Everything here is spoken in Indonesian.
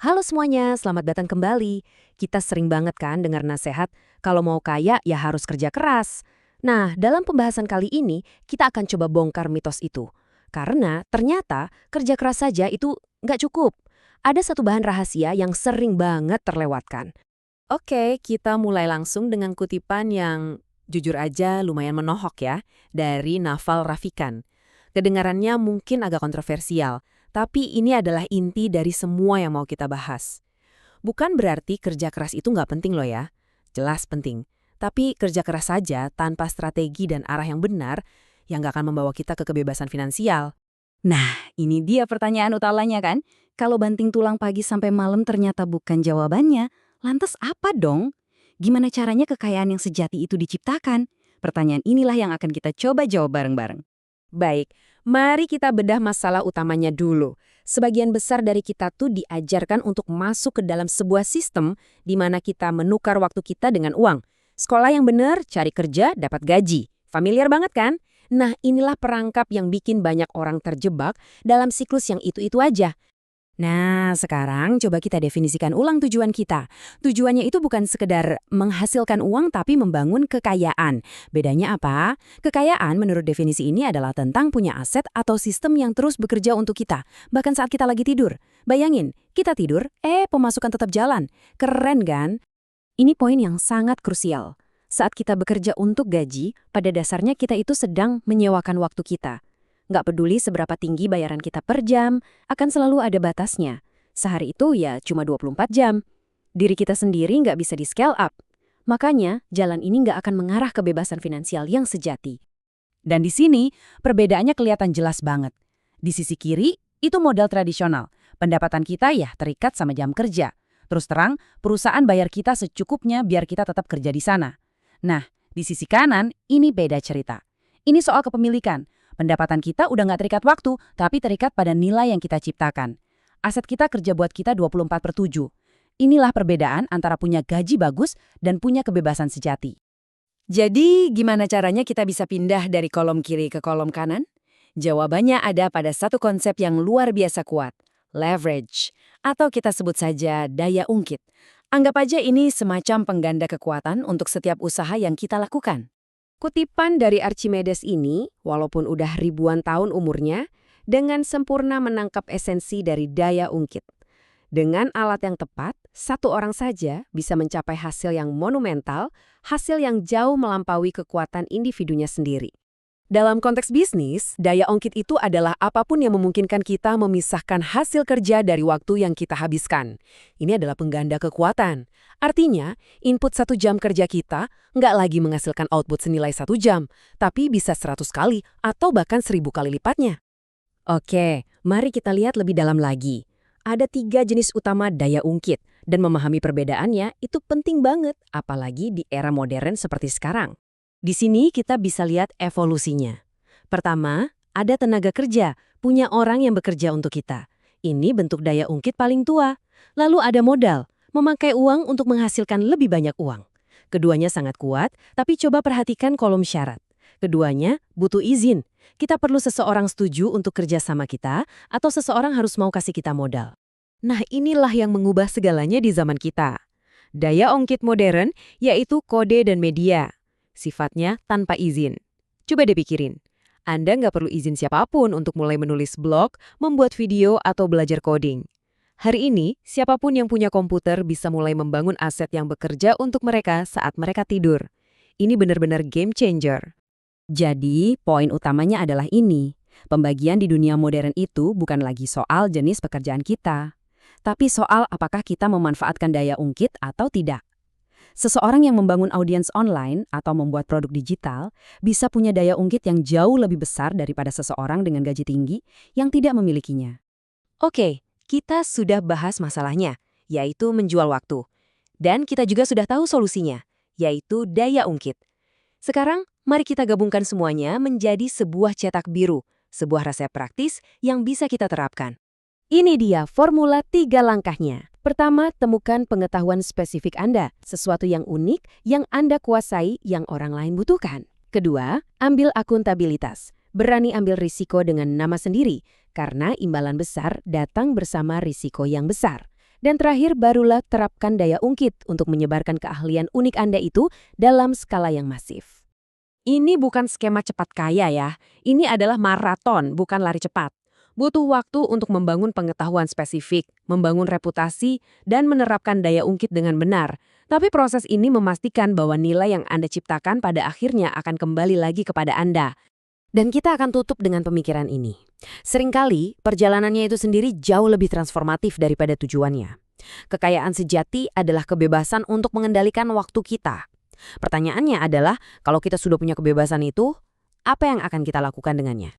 Halo semuanya, selamat datang kembali. Kita sering banget kan dengar nasihat, kalau mau kaya ya harus kerja keras. Nah, dalam pembahasan kali ini, kita akan coba bongkar mitos itu. Karena ternyata kerja keras saja itu nggak cukup. Ada satu bahan rahasia yang sering banget terlewatkan. Oke, kita mulai langsung dengan kutipan yang jujur aja lumayan menohok ya, dari Naval Ravikant. Kedengarannya mungkin agak kontroversial, tapi ini adalah inti dari semua yang mau kita bahas. Bukan berarti kerja keras itu nggak penting loh ya. Jelas penting. Tapi kerja keras saja tanpa strategi dan arah yang benar, yang nggak akan membawa kita ke kebebasan finansial. Nah, ini dia pertanyaan utamanya kan? Kalau banting tulang pagi sampai malam ternyata bukan jawabannya, lantas apa dong? Gimana caranya kekayaan yang sejati itu diciptakan? Pertanyaan inilah yang akan kita coba jawab bareng-bareng. Baik, mari kita bedah masalah utamanya dulu. Sebagian besar dari kita tuh diajarkan untuk masuk ke dalam sebuah sistem di mana kita menukar waktu kita dengan uang. Sekolah yang benar, cari kerja, dapat gaji. Familiar banget kan? Nah, inilah perangkap yang bikin banyak orang terjebak dalam siklus yang itu-itu aja. Nah, sekarang coba kita definisikan ulang tujuan kita. Tujuannya itu bukan sekedar menghasilkan uang tapi membangun kekayaan. Bedanya apa? Kekayaan menurut definisi ini adalah tentang punya aset atau sistem yang terus bekerja untuk kita, bahkan saat kita lagi tidur. Bayangin, kita tidur, pemasukan tetap jalan. Keren kan? Ini poin yang sangat krusial. Saat kita bekerja untuk gaji, pada dasarnya kita itu sedang menyewakan waktu kita. Nggak peduli seberapa tinggi bayaran kita per jam, akan selalu ada batasnya. Sehari itu ya cuma 24 jam. Diri kita sendiri nggak bisa di-scale up. Makanya, jalan ini nggak akan mengarah kebebasan finansial yang sejati. Dan di sini, perbedaannya kelihatan jelas banget. Di sisi kiri, itu modal tradisional. Pendapatan kita ya terikat sama jam kerja. Terus terang, perusahaan bayar kita secukupnya biar kita tetap kerja di sana. Nah, di sisi kanan, ini beda cerita. Ini soal kepemilikan. Pendapatan kita udah nggak terikat waktu, tapi terikat pada nilai yang kita ciptakan. Aset kita kerja buat kita 24/7. Inilah perbedaan antara punya gaji bagus dan punya kebebasan sejati. Jadi, gimana caranya kita bisa pindah dari kolom kiri ke kolom kanan? Jawabannya ada pada satu konsep yang luar biasa kuat, leverage, atau kita sebut saja daya ungkit. Anggap aja ini semacam pengganda kekuatan untuk setiap usaha yang kita lakukan. Kutipan dari Archimedes ini, walaupun udah ribuan tahun umurnya, dengan sempurna menangkap esensi dari daya ungkit. Dengan alat yang tepat, satu orang saja bisa mencapai hasil yang monumental, hasil yang jauh melampaui kekuatan individunya sendiri. Dalam konteks bisnis, daya ungkit itu adalah apapun yang memungkinkan kita memisahkan hasil kerja dari waktu yang kita habiskan. Ini adalah pengganda kekuatan. Artinya, input 1 jam kerja kita nggak lagi menghasilkan output senilai 1 jam, tapi bisa 100 kali atau bahkan 1000 kali lipatnya. Oke, mari kita lihat lebih dalam lagi. Ada 3 jenis utama daya ungkit, dan memahami perbedaannya itu penting banget, apalagi di era modern seperti sekarang. Di sini kita bisa lihat evolusinya. Pertama, ada tenaga kerja, punya orang yang bekerja untuk kita. Ini bentuk daya ungkit paling tua. Lalu ada modal, memakai uang untuk menghasilkan lebih banyak uang. Keduanya sangat kuat, tapi coba perhatikan kolom syarat. Keduanya butuh izin. Kita perlu seseorang setuju untuk kerja sama kita, atau seseorang harus mau kasih kita modal. Nah, inilah yang mengubah segalanya di zaman kita. Daya ungkit modern yaitu kode dan media. Sifatnya tanpa izin. Coba deh pikirin. Anda nggak perlu izin siapapun untuk mulai menulis blog, membuat video, atau belajar coding. Hari ini, siapapun yang punya komputer bisa mulai membangun aset yang bekerja untuk mereka saat mereka tidur. Ini benar-benar game changer. Jadi, poin utamanya adalah ini. Pembagian di dunia modern itu bukan lagi soal jenis pekerjaan kita, tapi soal apakah kita memanfaatkan daya ungkit atau tidak. Seseorang yang membangun audiens online atau membuat produk digital bisa punya daya ungkit yang jauh lebih besar daripada seseorang dengan gaji tinggi yang tidak memilikinya. Oke, kita sudah bahas masalahnya, yaitu menjual waktu. Dan kita juga sudah tahu solusinya, yaitu daya ungkit. Sekarang, mari kita gabungkan semuanya menjadi sebuah cetak biru, sebuah resep praktis yang bisa kita terapkan. Ini dia formula 3 langkahnya. Pertama, temukan pengetahuan spesifik Anda, sesuatu yang unik yang Anda kuasai yang orang lain butuhkan. Kedua, ambil akuntabilitas. Berani ambil risiko dengan nama sendiri, karena imbalan besar datang bersama risiko yang besar. Dan terakhir, barulah terapkan daya ungkit untuk menyebarkan keahlian unik Anda itu dalam skala yang masif. Ini bukan skema cepat kaya ya. Ini adalah maraton, bukan lari cepat. Butuh waktu untuk membangun pengetahuan spesifik, membangun reputasi, dan menerapkan daya ungkit dengan benar. Tapi proses ini memastikan bahwa nilai yang Anda ciptakan pada akhirnya akan kembali lagi kepada Anda. Dan kita akan tutup dengan pemikiran ini. Seringkali, perjalanannya itu sendiri jauh lebih transformatif daripada tujuannya. Kekayaan sejati adalah kebebasan untuk mengendalikan waktu kita. Pertanyaannya adalah, kalau kita sudah punya kebebasan itu, apa yang akan kita lakukan dengannya?